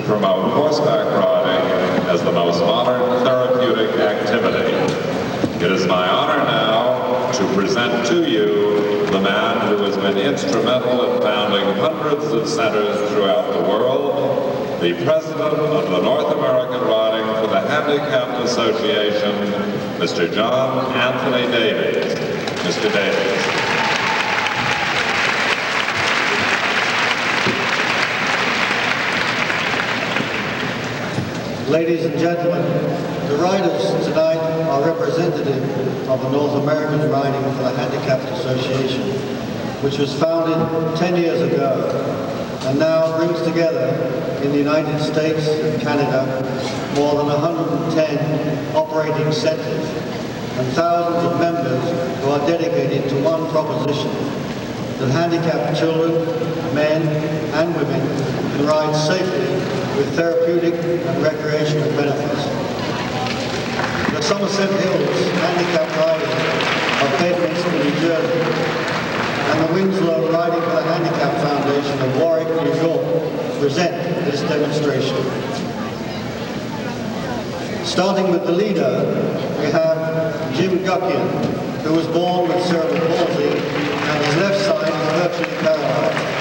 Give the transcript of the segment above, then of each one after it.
promote horseback riding as the most modern therapeutic activity. It is my honor now to present to you the man who has been instrumental in founding hundreds of centers throughout the world, the president of the North American Riding for the Handicapped Association, Mr. John Anthony Davies. Mr. Davies. Ladies and gentlemen, the riders tonight are representative of the North American Riding for the Handicapped Association, which was founded 10 years ago and now brings together in the United States and Canada more than 110 operating centers and thousands of members who are dedicated to one proposition: that handicapped children, men and women can ride safely with therapeutic and recreational benefits. The Somerset Hills Handicap Riders of Bedminster, New Jersey, and the Winslow Riding for the Handicap Foundation of Warwick, New York, present this demonstration. Starting with the leader, we have Jim Guckian, who was born with cerebral palsy and his left side is virtually paralyzed.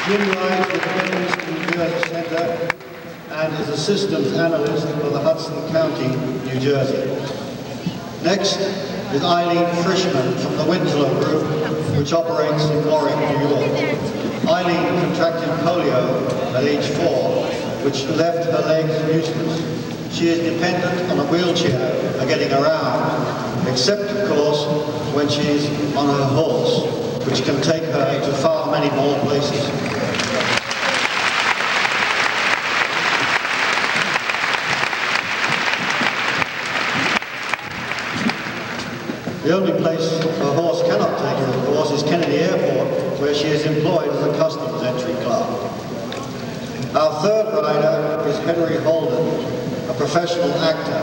Jim rides with the Bedminster, New Jersey Center and is a systems analyst for the Hudson County, New Jersey. Next is Eileen Frischman from the Winslow Group, which operates in Warwick, New York. Eileen contracted polio at age 4, which left her legs useless. She is dependent on a wheelchair for getting around, except of course when she is on her horse, which can take her to far many more places. The only place a horse cannot take her, of course, is Kennedy Airport, where she is employed as a customs entry clerk. Our third rider is Henry Holden, a professional actor.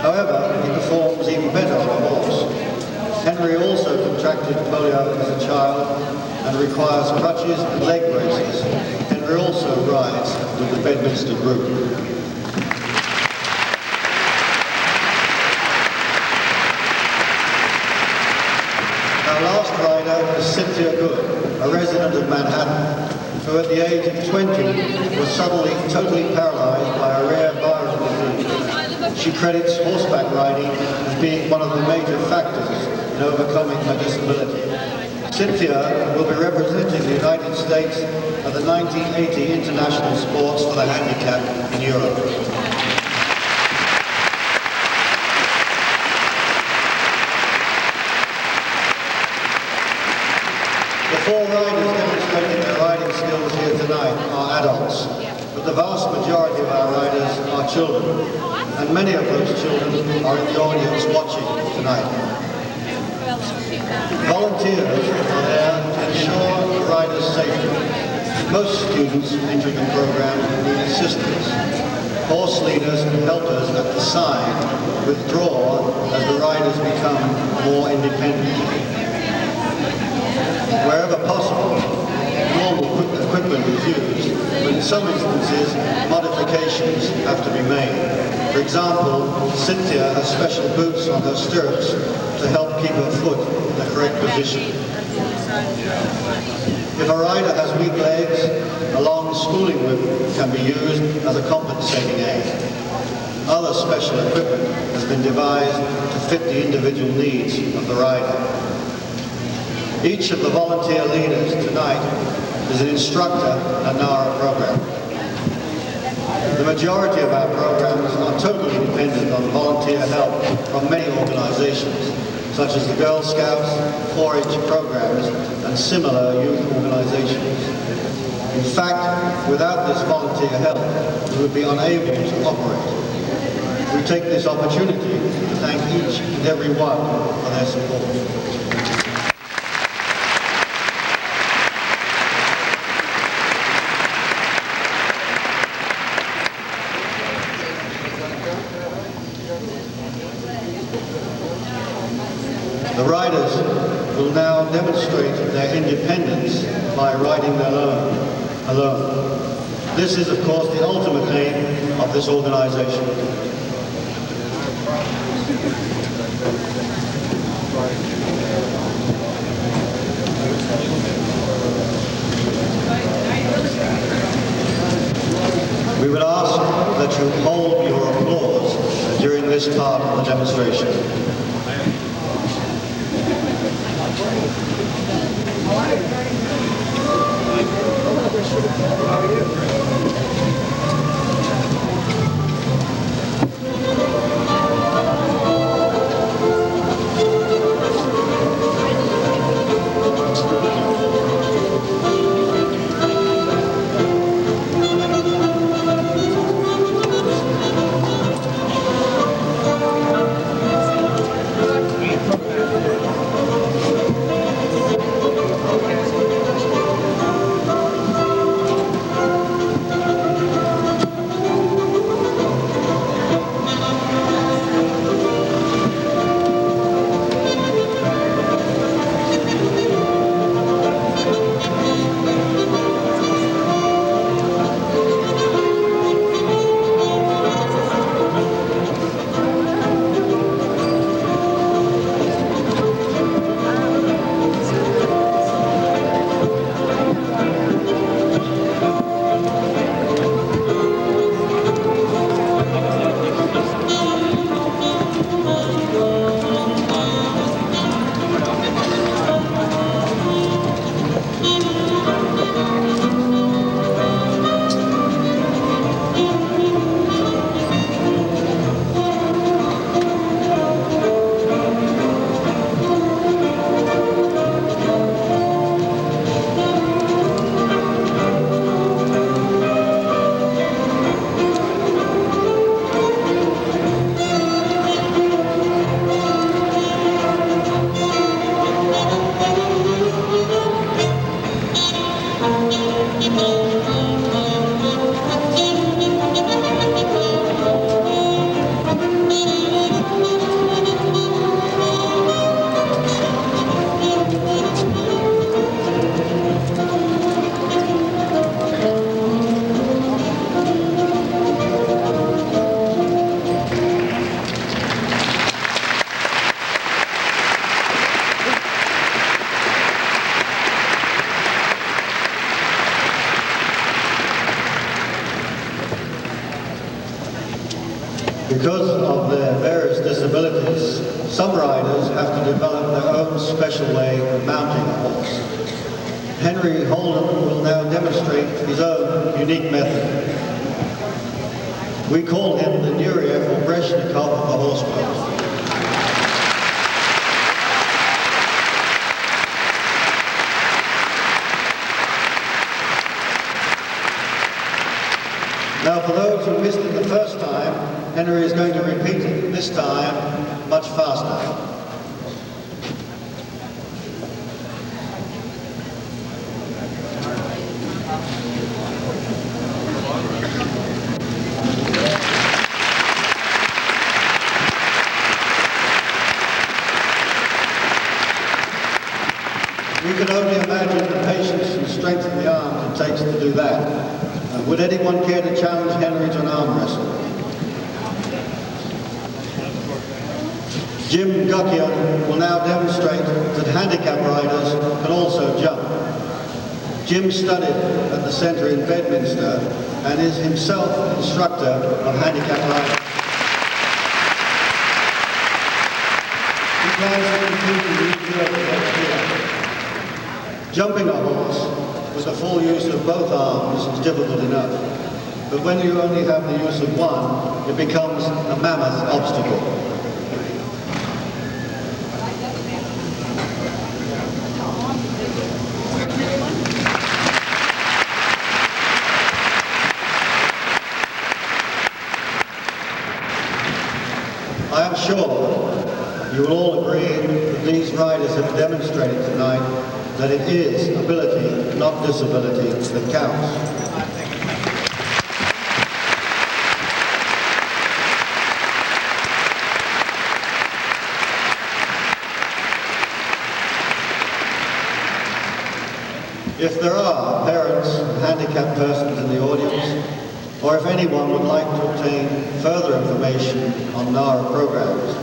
However, he performs even better on a horse. Henry also contracted polio as a child and requires crutches and leg braces. Henry also rides with the Bedminster Group. Our last rider is Cynthia Good, a resident of Manhattan, who at the age of 20 was suddenly totally paralyzed by a rare viral disease. She credits horseback riding as being one of the major factors in overcoming her disability. Cynthia will be representing the United States at the 1980 International Sports for the Handicapped in Europe. The 4 riders demonstrating their riding skills here tonight are adults, but the vast majority of our riders are children, and many of those children are in the audience watching tonight. Volunteers are there to ensure the riders' safety. Most students entering the program need assistance. Horse leaders and helpers at the side withdraw as the riders become more independent. Wherever possible, normal equipment is used, but in some instances, modifications have to be made. For example, Cynthia has special boots on her stirrups to help keep her foot in the correct position. If a rider has weak legs, a long schooling whip can be used as a compensating aid. Other special equipment has been devised to fit the individual needs of the rider. Each of the volunteer leaders tonight is an instructor in our program. The majority of our programs are totally dependent on volunteer help from many organizations, such as the Girl Scouts, 4-H programs, and similar youth organizations. In fact, without this volunteer help, we would be unable to operate. We take this opportunity to thank each and every one for their support. The riders will now demonstrate their independence by riding alone. This is, of course, the ultimate aim of this organization. We would ask that you hold your applause during this part of the demonstration. Because of their various disabilities, some riders have to develop their own special way of mounting a horse. Henry Holden will now demonstrate his own unique method. We call him the Nureyev or Brezhnev of the horse world. Now, for those who missed it the first time, Henry is going to repeat it, this time much faster. We can only imagine the patience and strength in the arms it takes to do that. Would anyone care to challenge Henry to an arm wrestle? Jim Guckian will now demonstrate that handicap riders can also jump. Jim studied at the centre in Bedminster and is himself instructor of handicap riding. He plans to compete in New Jersey next year. Jumping a horse with the full use of both arms is difficult enough, but when you only have the use of one, it becomes a mammoth obstacle. I am sure you will all agree that these riders have demonstrated tonight that it is ability, not disability, that counts. If there are parents of handicapped persons in the audience, or if anyone would like to obtain further information on NARA programs,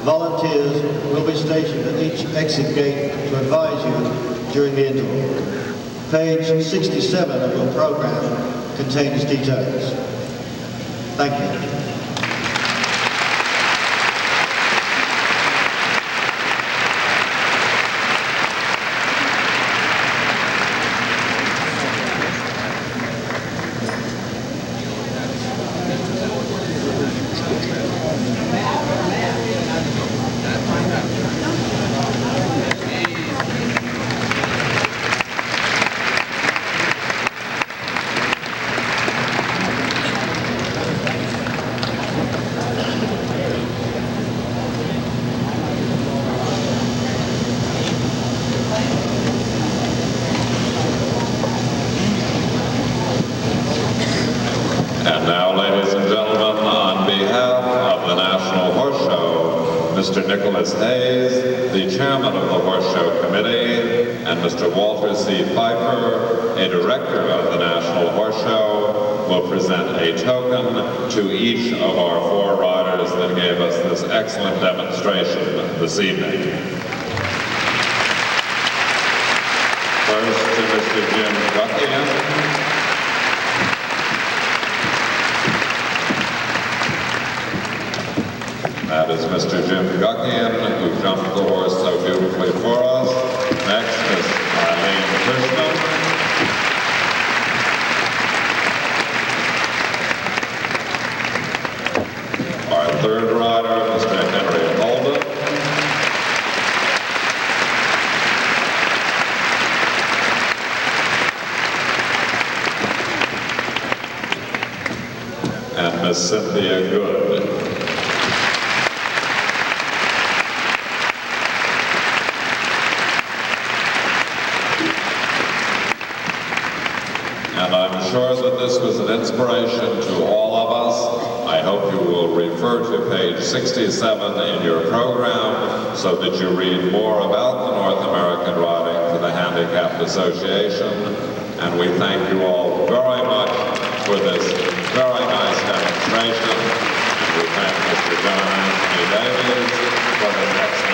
volunteers will be stationed at each exit gate to advise you during the interval. Page 67 of your program contains details. Thank you. And now, ladies and gentlemen, on behalf of the National Horse Show, Mr. Nicholas Hayes, the chairman of the Horse Show Committee, and Mr. Walter C. Pfeiffer, a director of the National Horse Show, will present a token to each of our 4 riders that gave us this excellent demonstration this evening. First to Mr. Jim Guckian. That is Mr. Jim Guckian, who jumped the horse so beautifully for us. Next is Eileen Cushman. Our third rider, Mr. Henry Holden. And Miss Cynthia Good. And I'm sure that this was an inspiration to all of us. I hope you will refer to page 67 in your program so that you read more about the North American Riding for the Handicapped Association. And we thank you all very much for this very nice demonstration. And we thank Mr. John Anthony Davies for his excellent